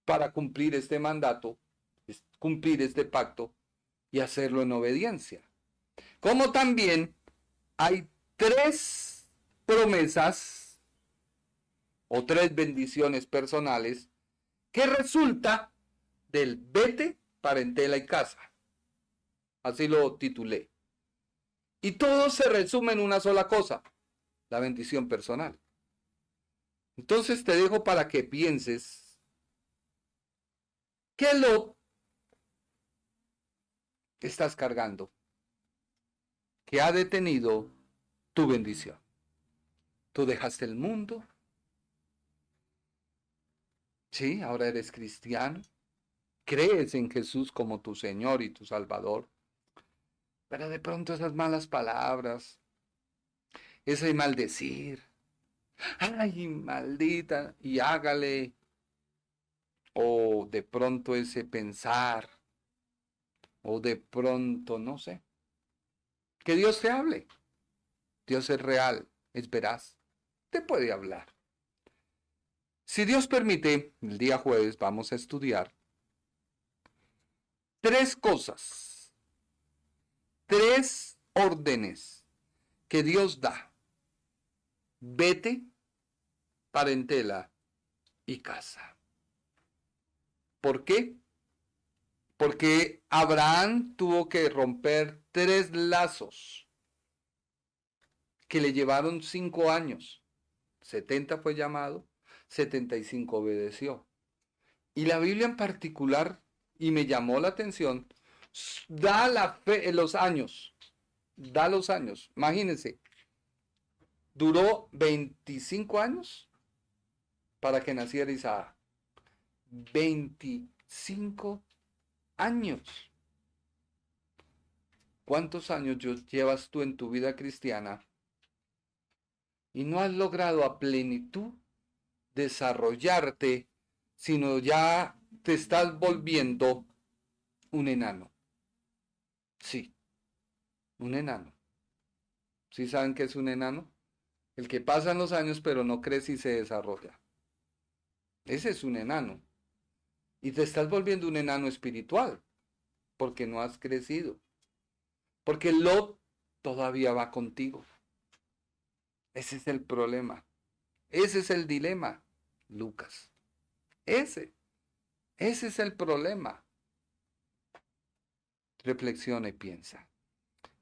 para cumplir este mandato, cumplir este pacto y hacerlo en obediencia. Como también hay 3 promesas o 3 bendiciones personales que resulta del vete, parentela y casa. Así lo titulé. Y todo se resume en una sola cosa, la bendición personal. Entonces te dejo para que pienses qué lo estás cargando que ha detenido tu bendición. Tú dejaste el mundo. Sí, ahora eres cristiano. Crees en Jesús como tu Señor y tu Salvador. Pero de pronto esas malas palabras, ese maldecir, ay, maldita, y hágale, o de pronto ese pensar, o de pronto, no sé, que Dios te hable. Dios es real, es veraz, te puede hablar. Si Dios permite, el día jueves vamos a estudiar 3 cosas, 3 órdenes que Dios da. Vete, parentela y casa. ¿Por qué? Porque Abraham tuvo que romper 3 lazos que le llevaron 5 años. 70 fue llamado, 75 obedeció. Y la Biblia en particular, y me llamó la atención, da la fe, los años. Da los años. Imagínense, duró 25 años para que naciera Isaac? 25 años. ¿Cuántos años llevas tú en tu vida cristiana y no has logrado a plenitud desarrollarte, sino ya te estás volviendo un enano? Sí, un enano. ¿Sí saben qué es un enano? El que pasan los años pero no crece y se desarrolla. Ese es un enano. Y te estás volviendo un enano espiritual, porque no has crecido. Porque Lot todavía va contigo. Ese es el problema. Ese es el dilema, Lucas. Ese es el problema. Reflexiona y piensa.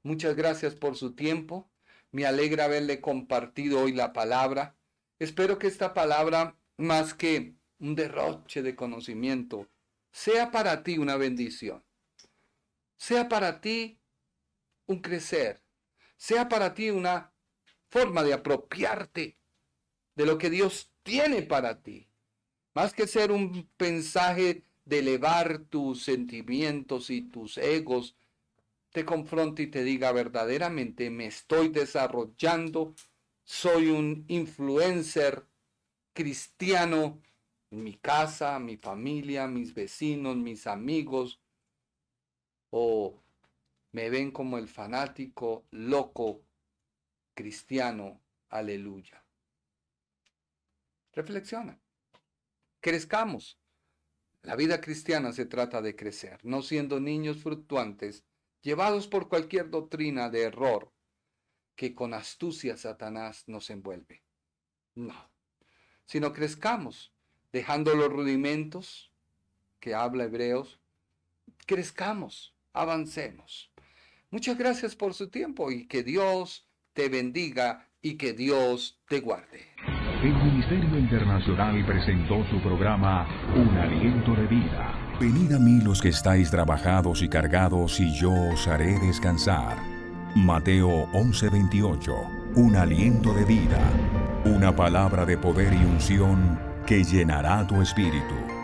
Muchas gracias por su tiempo. Me alegra haberle compartido hoy la palabra. Espero que esta palabra, más que un derroche de conocimiento, sea para ti una bendición. Sea para ti un crecer. Sea para ti una forma de apropiarte de lo que Dios tiene para ti. Más que ser un mensaje de elevar tus sentimientos y tus egos, te confronte y te diga verdaderamente me estoy desarrollando, soy un influencer cristiano en mi casa, mi familia, mis vecinos, mis amigos, o me ven como el fanático loco cristiano, aleluya. Reflexiona. Crezcamos. La vida cristiana se trata de crecer, no siendo niños fluctuantes, llevados por cualquier doctrina de error que con astucia Satanás nos envuelve. No, sino crezcamos, dejando los rudimentos que habla Hebreos, crezcamos, avancemos. Muchas gracias por su tiempo y que Dios te bendiga y que Dios te guarde. El Ministerio Internacional presentó su programa Un Aliento de Vida. Venid a mí los que estáis trabajados y cargados, y yo os haré descansar. Mateo 11:28. Un aliento de vida. Una palabra de poder y unción que llenará tu espíritu.